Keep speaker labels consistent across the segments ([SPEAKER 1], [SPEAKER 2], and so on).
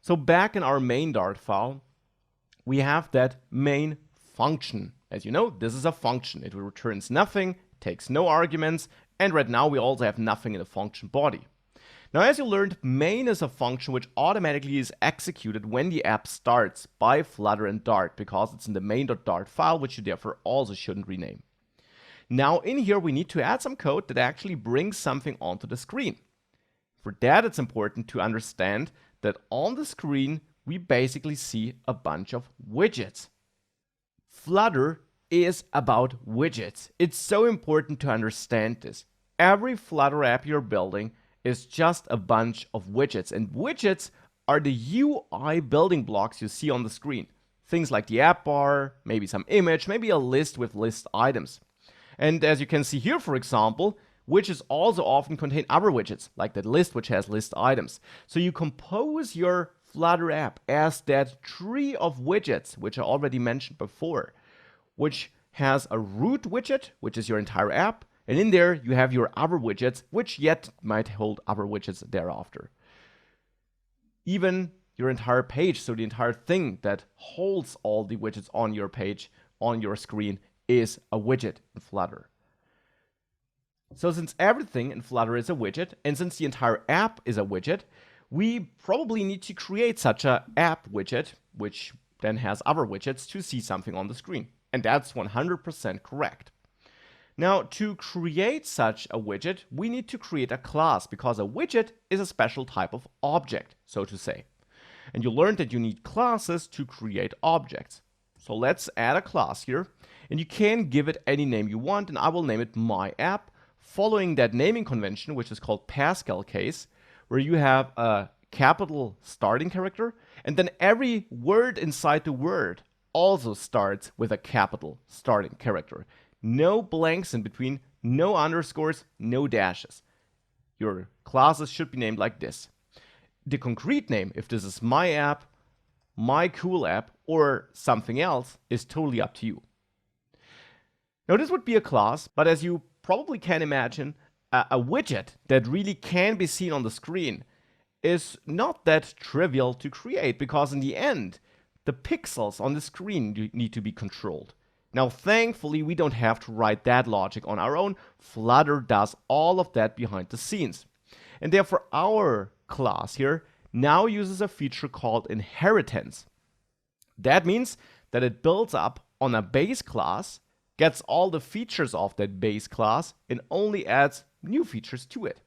[SPEAKER 1] So back in our main Dart file, we have that main function. As you know, this is a function. It returns nothing, takes no arguments, and right now we also have nothing in the function body. Now, as you learned, main is a function which automatically is executed when the app starts by Flutter and Dart, because it's in the main.dart file, which you therefore also shouldn't rename. Now, in here, we need to add some code that actually brings something onto the screen. For that, it's important to understand that on the screen, we basically see a bunch of widgets. Flutter is about widgets. It's so important to understand this. Every Flutter app you're building is just a bunch of widgets, and widgets are the UI building blocks you see on the screen. Things like the app bar, maybe some image, maybe a list with list items. And as you can see here, for example, widgets also often contain other widgets, like that list which has list items. So you compose your Flutter app as that tree of widgets, which I already mentioned before, which has a root widget, which is your entire app, and in there you have your other widgets, which yet might hold other widgets thereafter. Even your entire page, so the entire thing that holds all the widgets on your page, on your screen, is a widget in Flutter. So since everything in Flutter is a widget, and since the entire app is a widget, we probably need to create such an app widget, which then has other widgets to see something on the screen. And that's 100% correct. Now, to create such a widget, we need to create a class, because a widget is a special type of object, so to say. And you learned that you need classes to create objects. So let's add a class here, and you can give it any name you want, and I will name it my app, following that naming convention, which is called Pascal case, where you have a capital starting character, and then every word inside the word also starts with a capital starting character. No blanks in between, no underscores, no dashes. Your classes should be named like this. The concrete name, if this is my app, my cool app, or something else, is totally up to you. Now, this would be a class, but as you probably can imagine, a widget that really can be seen on the screen is not that trivial to create, because in the end, the pixels on the screen need to be controlled. Now, thankfully, we don't have to write that logic on our own. Flutter does all of that behind the scenes. And therefore, our class here now uses a feature called inheritance. That means that it builds up on a base class, gets all the features of that base class, and only adds new features to it.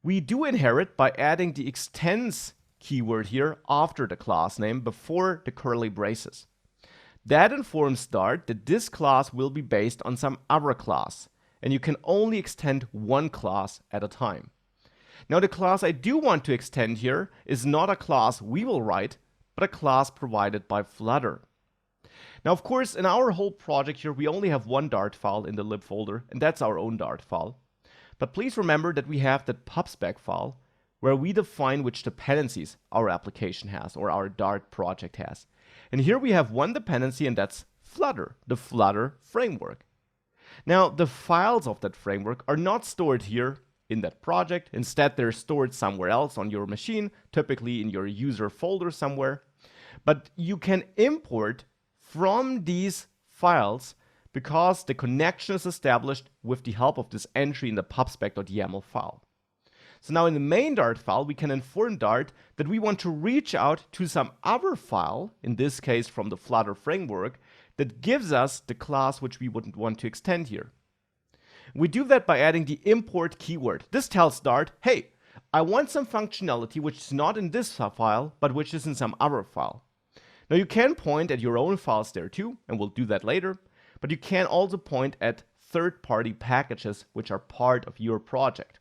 [SPEAKER 1] We do inherit by adding the extends keyword here after the class name before the curly braces. That informs Dart that this class will be based on some other class, and you can only extend one class at a time. Now, the class I do want to extend here is not a class we will write, but a class provided by Flutter. Now, of course, in our whole project here, we only have one Dart file in the lib folder, and that's our own Dart file. But please remember that we have that pubspec file where we define which dependencies our application has, or our Dart project has. And here we have one dependency, and that's Flutter, the Flutter framework. Now, the files of that framework are not stored here in that project. Instead, they're stored somewhere else on your machine, typically in your user folder somewhere. But you can import from these files because the connection is established with the help of this entry in the pubspec.yaml file. So now in the main Dart file, we can inform Dart that we want to reach out to some other file, in this case from the Flutter framework, that gives us the class which we would want to extend here. We do that by adding the import keyword. This tells Dart, hey, I want some functionality which is not in this file, but which is in some other file. Now you can point at your own files there too, and we'll do that later, but you can also point at third-party packages which are part of your project.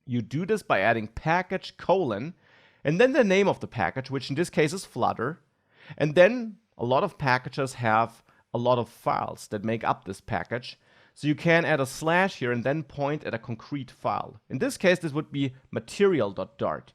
[SPEAKER 1] You do this by adding package : and then the name of the package, which in this case is Flutter. And then a lot of packages have a lot of files that make up this package. So you can add a slash here and then point at a concrete file. In this case, this would be material.dart.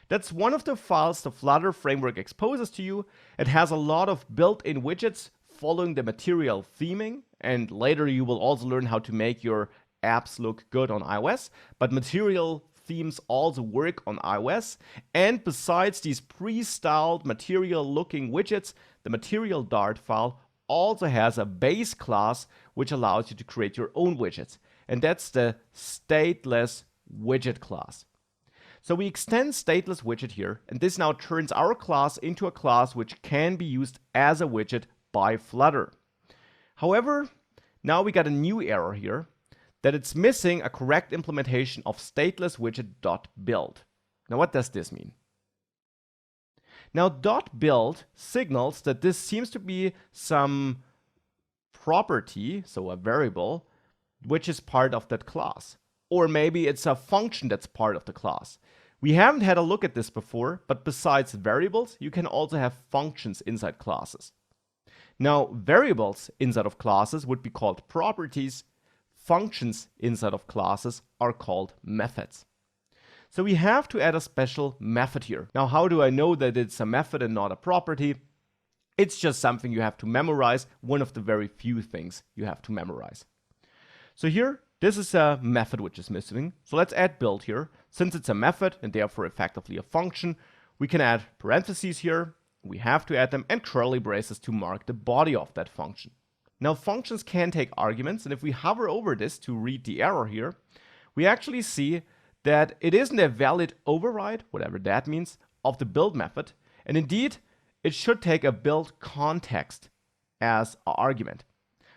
[SPEAKER 1] That's one of the files the Flutter framework exposes to you. It has a lot of built-in widgets following the material theming. And later you will also learn how to make your apps look good on iOS. But material themes also work on iOS. And besides these pre-styled material-looking widgets, the material Dart file also has a base class which allows you to create your own widgets. And that's the stateless widget class. So we extend stateless widget here, and this now turns our class into a class which can be used as a widget by Flutter. However, now we got a new error here, that it's missing a correct implementation of stateless widget.build. Now what does this mean? Now .build signals that this seems to be some property, so a variable, which is part of that class. Or maybe it's a function that's part of the class. We haven't had a look at this before, but besides variables, you can also have functions inside classes. Now, variables inside of classes would be called properties. Functions inside of classes are called methods. So we have to add a special method here. Now, how do I know that it's a method and not a property? It's just something you have to memorize, one of the very few things you have to memorize. So here, this is a method which is missing. So let's add build here. Since it's a method and therefore effectively a function, we can add parentheses here. We have to add them and curly braces to mark the body of that function. Now functions can take arguments, and if we hover over this to read the error here, we actually see that it isn't a valid override, whatever that means, of the build method. And indeed, it should take a build context as an argument.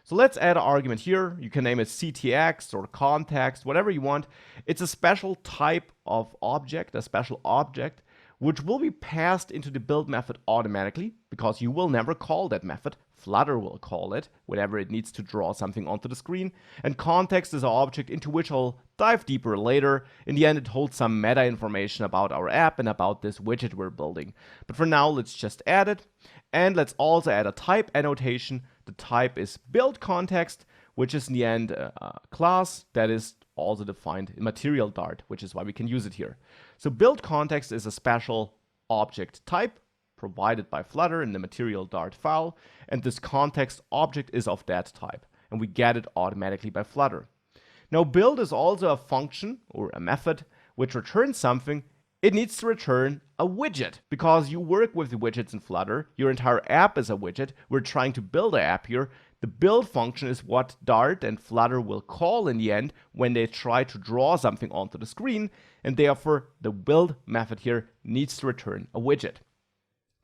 [SPEAKER 1] So let's add an argument here. You can name it CTX or context, whatever you want. It's a special type of object, a special object, which will be passed into the build method automatically, because you will never call that method. Flutter will call it whenever it needs to draw something onto the screen. And context is an object into which I'll dive deeper later. In the end, it holds some meta information about our app and about this widget we're building. But for now, let's just add it. And let's also add a type annotation. The type is build context, which is in the end a class that is also defined in material Dart, which is why we can use it here. So build context is a special object type provided by Flutter in the material Dart file, and this context object is of that type, and we get it automatically by Flutter. Now build is also a function or a method which returns something. It needs to return a widget because you work with the widgets in Flutter. Your entire app is a widget. We're trying to build an app here. The build function is what Dart and Flutter will call in the end when they try to draw something onto the screen, and therefore the build method here needs to return a widget.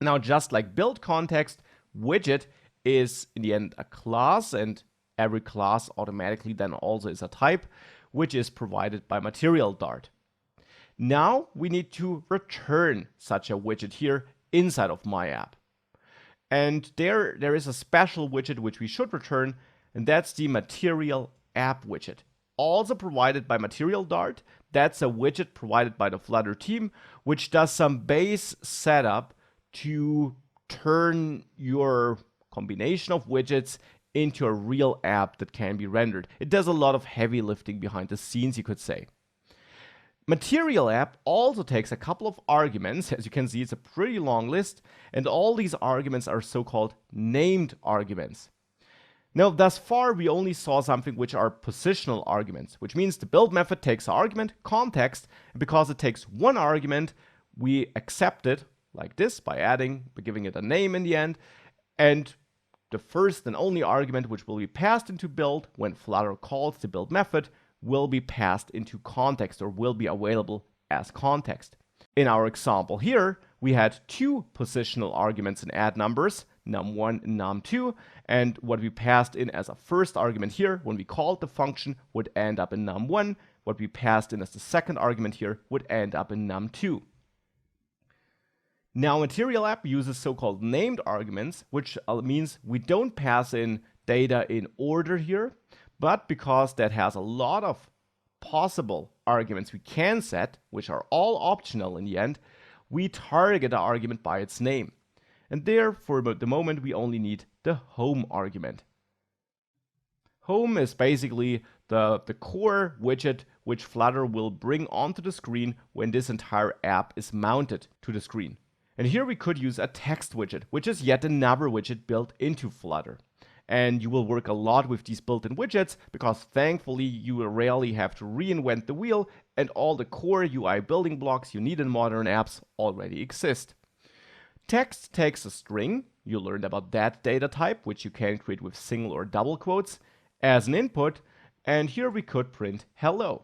[SPEAKER 1] Now, just like build context, widget is in the end a class, and every class automatically then also is a type, which is provided by material Dart. Now we need to return such a widget here inside of my app. And there is a special widget which we should return, and that's the material app widget. Also provided by material Dart. That's a widget provided by the Flutter team, which does some base setup to turn your combination of widgets into a real app that can be rendered. It does a lot of heavy lifting behind the scenes, you could say. Material app also takes a couple of arguments. As you can see, it's a pretty long list, and all these arguments are so-called named arguments. Now, thus far, we only saw something which are positional arguments, which means the build method takes an argument, context, and because it takes one argument, we accept it like this by giving it a name in the end, and the first and only argument which will be passed into build when Flutter calls the build method will be passed into context or will be available as context. In our example here, we had two positional arguments in add numbers, num1 and num2, and what we passed in as a first argument here when we called the function would end up in num1. What we passed in as the second argument here would end up in num2. Now, material app uses so-called named arguments, which means we don't pass in data in order here, but because that has a lot of possible arguments we can set, which are all optional in the end, we target the argument by its name. And there, for the moment, we only need the home argument. Home is basically the core widget which Flutter will bring onto the screen when this entire app is mounted to the screen. And here we could use a text widget, which is yet another widget built into Flutter. And you will work a lot with these built-in widgets because thankfully you will rarely have to reinvent the wheel and all the core UI building blocks you need in modern apps already exist. Text takes a string, you learned about that data type, which you can create with single or double quotes, as an input, and here we could print hello.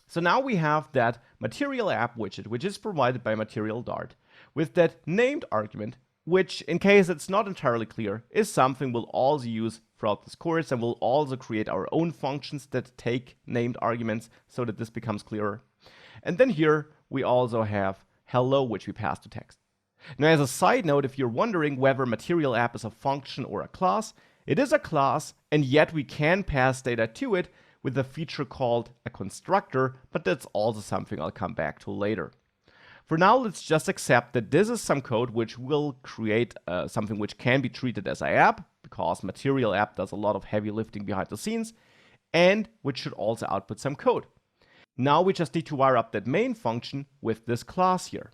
[SPEAKER 1] So now we have that material app widget, which is provided by Material Dart, with that named argument, which, in case it's not entirely clear, is something we'll also use throughout this course, and we'll also create our own functions that take named arguments so that this becomes clearer. And then here we also have hello, which we pass to text. Now, as a side note, if you're wondering whether Material App is a function or a class, it is a class, and yet we can pass data to it with a feature called a constructor, but that's also something I'll come back to later. For now, let's just accept that this is some code which will create something which can be treated as an app, because Material App does a lot of heavy lifting behind the scenes, and which should also output some code. Now we just need to wire up that main function with this class here.